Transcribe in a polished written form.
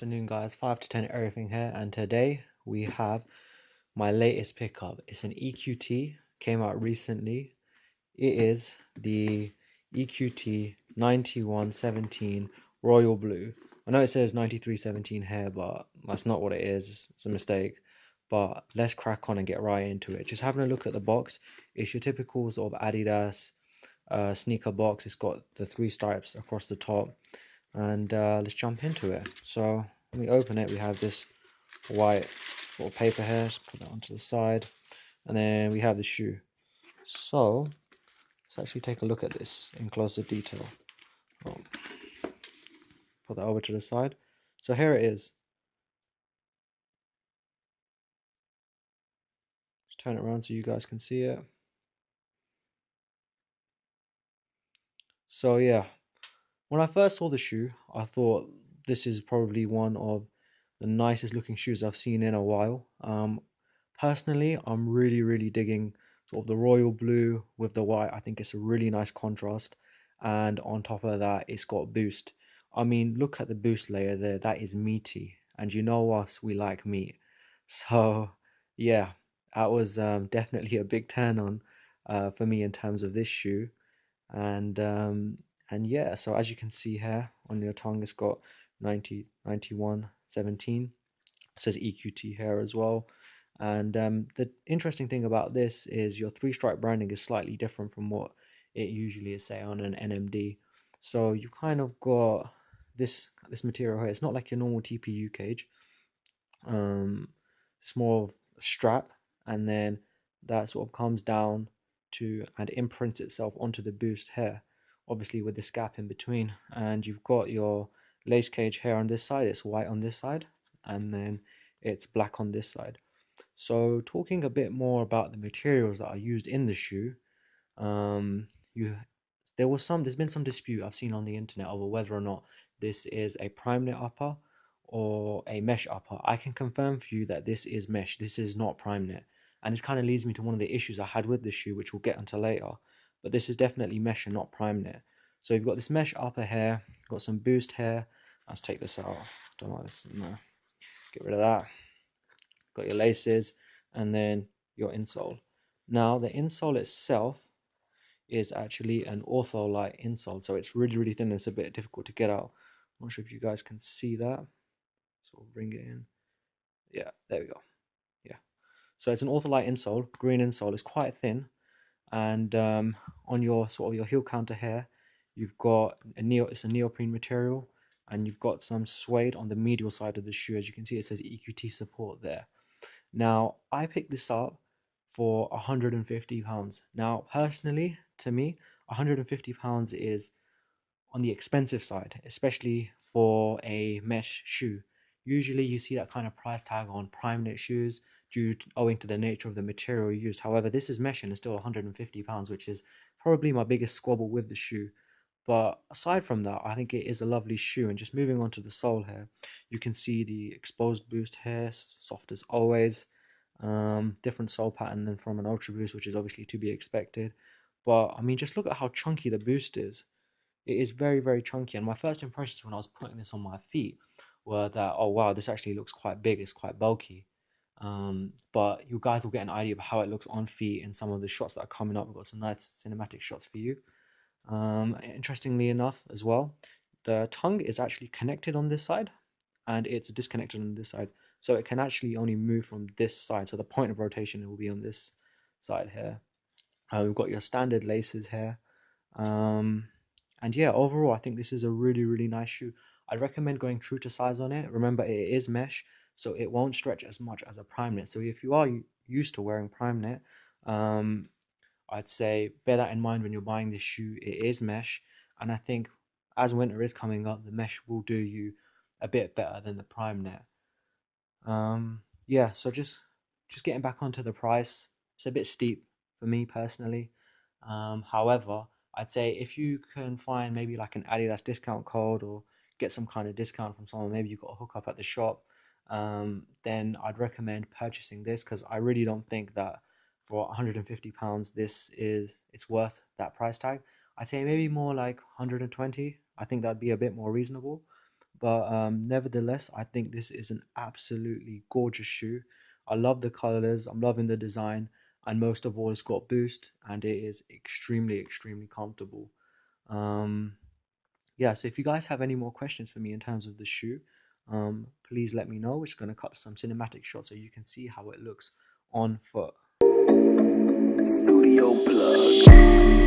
afternoon, guys. 5 to 10 everything here, and today we have my latest pickup. It's an EQT, came out recently. It is the EQT 9117 Royal Blue. I know it says 9317 here, but that's not what it is. It's a mistake. But let's crack on and get right into it. Just having a look at the box. It's your typical sort of Adidas sneaker box. It's got the three stripes across the top, and let's jump into it. So when we open it, we have this white sort of paper here. Just put that onto the side, and then we have the shoe. So let's actually take a look at this in closer detail. Oh, put that over to the side. So here it is. Just turn it around so you guys can see it. So yeah, when I first saw the shoe, I thought this is probably one of the nicest looking shoes I've seen in a while. Personally, I'm really digging sort of the royal blue with the white. I think it's a really nice contrast. And on top of that, it's got boost. I mean, look at the boost layer there. That is meaty. And you know us, we like meat. So yeah, that was definitely a big turn on for me in terms of this shoe. And yeah, so as you can see here on your tongue, it's got 90, 91, 17. It says EQT here as well. And the interesting thing about this is your three stripe branding is slightly different from what it usually is, say, on an NMD. So you kind of got this material here. It's not like your normal TPU cage. It's more of a strap, and then that sort of comes down to and imprints itself onto the boost here, obviously with this gap in between. And you've got your lace cage here on this side. It's white on this side, and then it's black on this side. So talking a bit more about the materials that are used in the shoe, um, you there's been some dispute I've seen on the internet over whether or not this is a prime knit upper or a mesh upper. I can confirm for you that this is mesh. This is not prime knit, and this kind of leads me to one of the issues I had with the shoe, which we'll get into later. But this is definitely mesh and not prime knit. So you've got this mesh upper here, got some boost here. Let's take this out. Don't like this. No, get rid of that. Got your laces, and then your insole. Now the insole itself is actually an ortholite insole, so it's really thin. It's a bit difficult to get out. I'm not sure if you guys can see that. So we'll bring it in. Yeah, there we go. Yeah. So it's an ortholite insole, green insole. It's quite thin, and on your sort of your heel counter here, you've got it's a neoprene material, and you've got some suede on the medial side of the shoe. As you can see, it says EQT Support there. Now, I picked this up for £150. Now, personally, to me, £150 is on the expensive side, especially for a mesh shoe. Usually, you see that kind of price tag on prime knit shoes owing to the nature of the material used. However, this is mesh and it's still £150, which is probably my biggest squabble with the shoe. But aside from that, I think it is a lovely shoe. And just moving on to the sole here, you can see the exposed boost here, soft as always. Different sole pattern than from an Ultra Boost, which is obviously to be expected. But I mean, just look at how chunky the boost is. It is very chunky. And my first impressions when I was putting this on my feet were that, oh wow, this actually looks quite big. It's quite bulky. But you guys will get an idea of how it looks on feet in some of the shots that are coming up. We've got some nice cinematic shots for you. Interestingly enough, as well, the tongue is actually connected on this side and it's disconnected on this side. So it can actually only move from this side. So the point of rotation will be on this side here. We've got your standard laces here. And yeah, overall, I think this is a really nice shoe. I'd recommend going true to size on it. Remember, it is mesh, so it won't stretch as much as a prime knit. So if you are used to wearing prime knit, um, I'd say bear that in mind when you're buying this shoe. It is mesh, and I think as winter is coming up, the mesh will do you a bit better than the prime knit. Yeah, so just getting back onto the price, it's a bit steep for me personally. However, I'd say if you can find maybe like an Adidas discount code or get some kind of discount from someone, maybe you've got a hookup at the shop, then I'd recommend purchasing this because I really don't think that for £150 it's worth that price tag. I'd say maybe more like 120. I think that'd be a bit more reasonable. But nevertheless, I think this is an absolutely gorgeous shoe. I love the colors, I'm loving the design, and most of all, it's got boost and it is extremely, extremely comfortable. Um, yeah, so if you guys have any more questions for me in terms of the shoe, please let me know. We're just going to cut some cinematic shots so you can see how it looks on foot. Studio Plug.